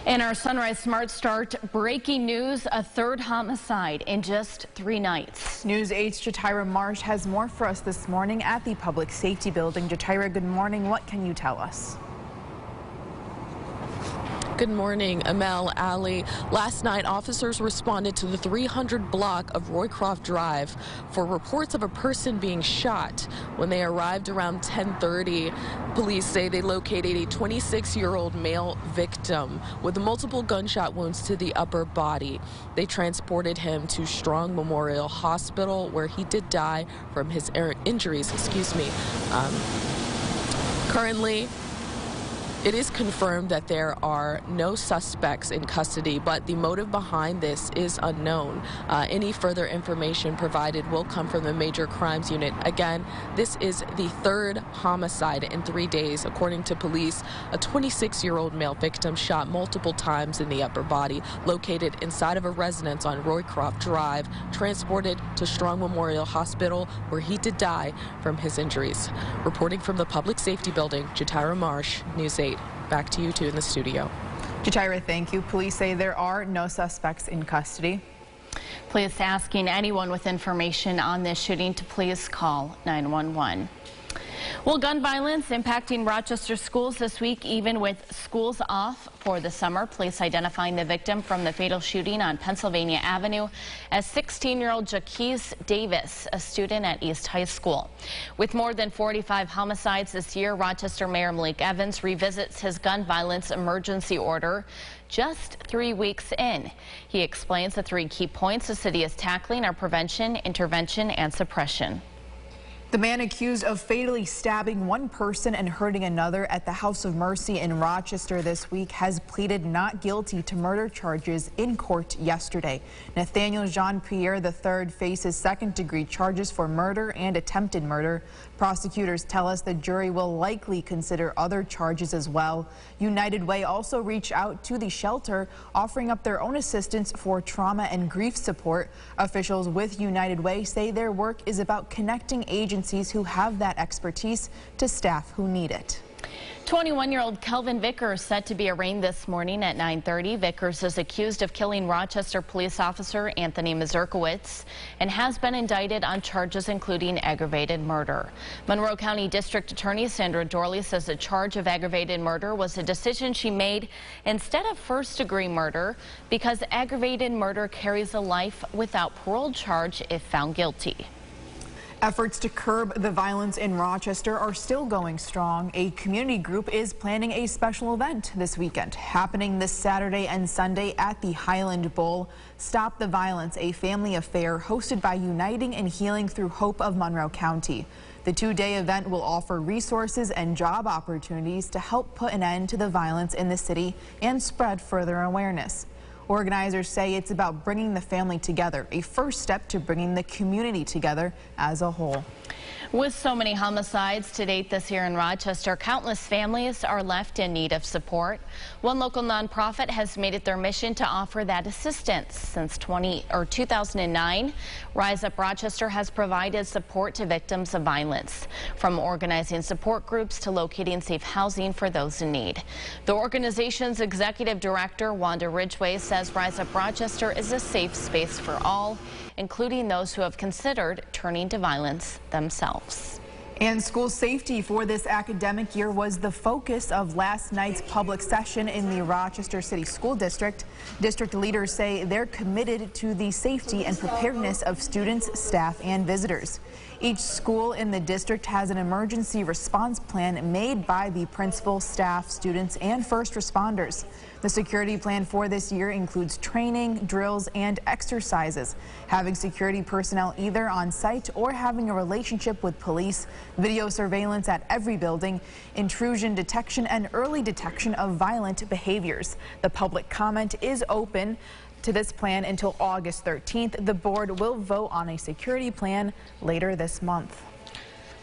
In our Sunrise Smart Start, breaking news, a third homicide in just 3 nights. News 8's Jatira Marsh has more for us this morning at the Public Safety Building. Jatira, good morning. What can you tell us? Good morning, Amel, Ali. Last night, officers responded to the 300 block of Roycroft Drive for reports of a person being shot. When they arrived around 10:30, police say they located a 26-year-old male victim with multiple gunshot wounds to the upper body. They transported him to Strong Memorial Hospital, where he did die from his injuries. Currently, it is confirmed that there are no suspects in custody, but the motive behind this is unknown. Any further information provided will come from the Major Crimes Unit. Again, this is the third homicide in 3 days. According to police, a 26-year-old male victim shot multiple times in the upper body, located inside of a residence on Roycroft Drive, transported to Strong Memorial Hospital, where he did die from his injuries. Reporting from the Public Safety Building, Jatira Marsh, News 8. Back to you two in the studio. Jatira, thank you. Police say there are no suspects in custody. Police asking anyone with information on this shooting to please call 911. Well, gun violence impacting Rochester schools this week, even with schools off for the summer. Police identifying the victim from the fatal shooting on Pennsylvania Avenue as 16-year-old Jaquise Davis, a student at East High School. With more than 45 homicides this year, Rochester Mayor Malik Evans revisits his gun violence emergency order just 3 weeks in. He explains the 3 key points the city is tackling are prevention, intervention, and suppression. The man accused of fatally stabbing one person and hurting another at the House of Mercy in Rochester this week has pleaded not guilty to murder charges in court yesterday. Nathaniel Jean-Pierre III faces second-degree charges for murder and attempted murder. Prosecutors tell us the jury will likely consider other charges as well. United Way also reached out to the shelter, offering up their own assistance for trauma and grief support. Officials with United Way say their work is about connecting agencies who have that expertise to staff who need it. 21-year-old Kelvin Vickers set to be arraigned this morning at 9:30. Vickers is accused of killing Rochester police officer Anthony Mazurkowitz and has been indicted on charges including aggravated murder. Monroe County District Attorney Sandra Dorley says the charge of aggravated murder was a decision she made instead of first-degree murder because aggravated murder carries a life without parole charge if found guilty. Efforts to curb the violence in Rochester are still going strong. A community group is planning a special event this weekend, happening this Saturday and Sunday at the Highland Bowl. Stop the Violence, a family affair hosted by Uniting and Healing Through Hope of Monroe County. The 2-day event will offer resources and job opportunities to help put an end to the violence in the city and spread further awareness. Organizers say it's about bringing the family together, a first step to bringing the community together as a whole. With so many homicides to date this year in Rochester, countless families are left in need of support. One local nonprofit has made it their mission to offer that assistance. Since 2009, Rise Up Rochester has provided support to victims of violence, from organizing support groups to locating safe housing for those in need. The organization's executive director, Wanda Ridgway, says Rise Up Rochester is a safe space for all, including those who have considered turning to violence themselves. And school safety for this academic year was the focus of last night's public session in the Rochester City School District. District leaders say they're committed to the safety and preparedness of students, staff, and visitors. Each school in the district has an emergency response plan made by the principal, staff, students, and first responders. The security plan for this year includes training, drills, and exercises, having security personnel either on site or having a relationship with police, video surveillance at every building, intrusion detection, and early detection of violent behaviors. The public comment is open to this plan until August 13th. The board will vote on a security plan later this month.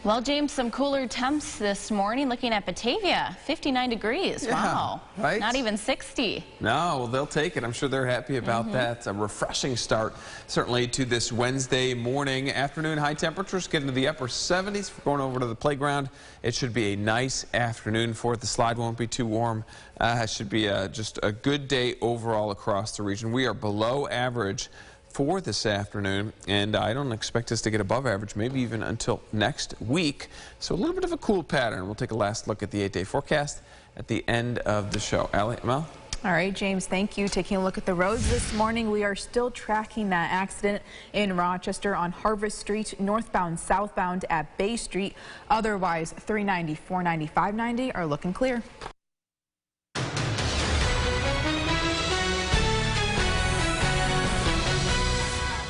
Well, James, some cooler temps this morning. Looking at Batavia, 59 degrees. Yeah, wow. right? Not even 60. No, well, they'll take it. I'm sure they're happy about that. A refreshing start, certainly, to this Wednesday morning. Afternoon high temperatures get into the upper 70s. If we're going over to the playground, it should be a nice afternoon for it. The slide won't be too warm. It should be just a good day overall across the region. We are below average for this afternoon, and I don't expect us to get above average, maybe even until next week. So a little bit of a cool pattern. We'll take a last look at the 8-day forecast at the end of the show. Allie, Mel? All right, James, thank you. Taking a look at the roads this morning, we are still tracking that accident in Rochester on Harvest Street, northbound, southbound at Bay Street. Otherwise, 390, 490, 590 are looking clear.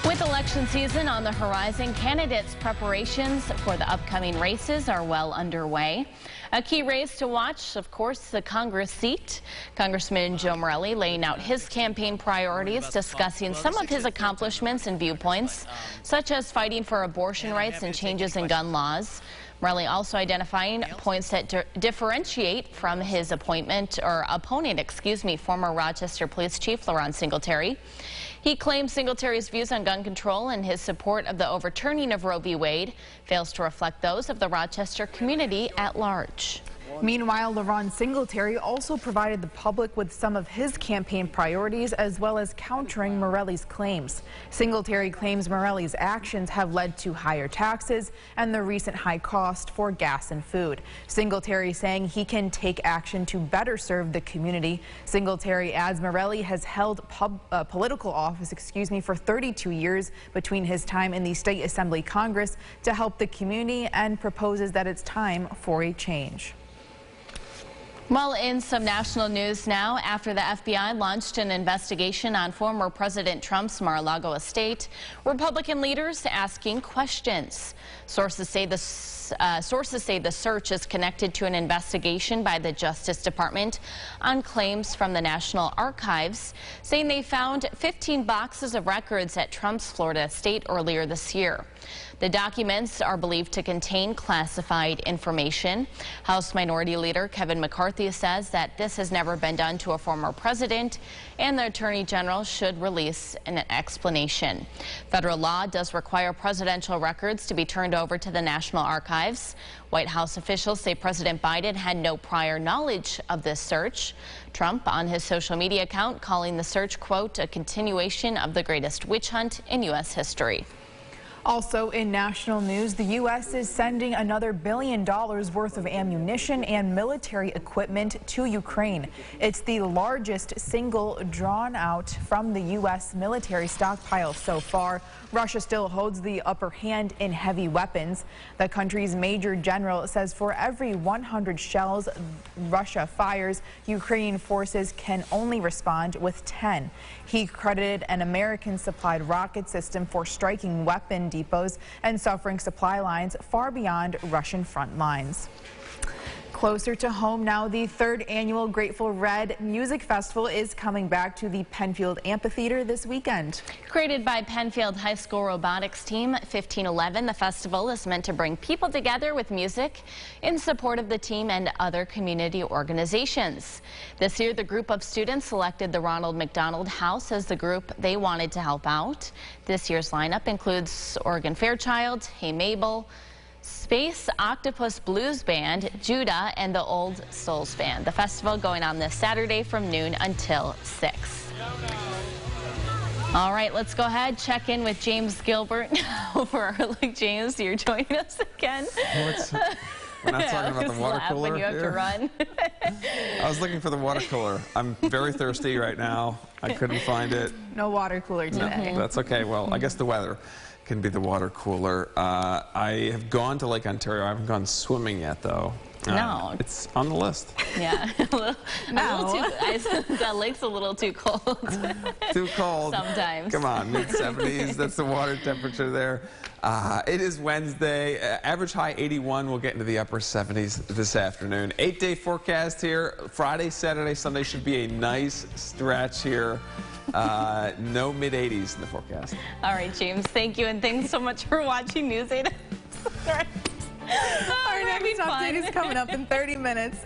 With election season on the horizon, candidates' preparations for the upcoming races are well underway. A key race to watch, of course, the Congress seat. Congressman Joe Morelle laying out his campaign priorities, discussing some of his accomplishments and viewpoints, such as fighting for abortion rights and changes in gun laws. Morelle also identifying points that differentiate from his opponent, former Rochester Police Chief LaRon Singletary. He claims Singletary's views on gun control and his support of the overturning of Roe v. Wade fails to reflect those of the Rochester community at large. Meanwhile, LaRon Singletary also provided the public with some of his campaign priorities as well as countering Morelle's claims. Singletary claims Morelle's actions have led to higher taxes and the recent high cost for gas and food. Singletary saying he can take action to better serve the community. Singletary adds Morelle has held political office, for 32 years between his time in the State Assembly Congress to help the community, and proposes that it's time for a change. Well, in some national news now, after the FBI launched an investigation on former President Trump's Mar-a-Lago estate, Republican leaders asking questions. Sources say the search is connected to an investigation by the Justice Department on claims from the National Archives, saying they found 15 boxes of records at Trump's Florida estate earlier this year. The documents are believed to contain classified information. House Minority Leader Kevin McCarthy says that this has never been done to a former president, and the Attorney General should release an explanation. Federal law does require presidential records to be turned over to the National Archives. White House officials say President Biden had no prior knowledge of this search. Trump on his social media account calling the search, quote, a continuation of the greatest witch hunt in U.S. history. Also in national news, the U.S. is sending another $1 billion worth of ammunition and military equipment to Ukraine. It's the largest single drawn out from the U.S. military stockpile so far. Russia still holds the upper hand in heavy weapons. The country's major general says for every 100 shells Russia fires, Ukrainian forces can only respond with 10. He credited an American-supplied rocket system for striking weapon depots and suffering supply lines far beyond Russian front lines. Closer to home now, the third annual Grateful Red Music Festival is coming back to the Penfield Amphitheater this weekend. Created by Penfield High School robotics team 1511, the festival is meant to bring people together with music in support of the team and other community organizations. This year, the group of students selected the Ronald McDonald House as the group they wanted to help out. This year's lineup includes Oregon Fairchild, Hey Mabel, Space Octopus Blues Band, Judah, and the Old Souls Band. The festival going on this Saturday from noon until 6. All right, let's go ahead, check in with James Gilbert over our look. James, you're joining us again. We're not talking about the water cooler. When you have to run. I was looking for the water cooler. I'm very thirsty right now. I couldn't find it. No water cooler today. No, that's okay. Well, I guess the weather can be the water cooler. I have gone to Lake Ontario. I haven't gone swimming yet, though. No. It's on the list. Yeah. That lake's a little too cold. Too cold. Sometimes. Come on, mid-70s. That's the water temperature there. It is Wednesday. Average high 81. We'll get into the upper 70s this afternoon. 8-day forecast here. Friday, Saturday, Sunday should be a nice stretch here. No mid-80s in the forecast. All right, James. Thank you, and thanks so much for watching News 8. Our next update is coming up in 30 minutes.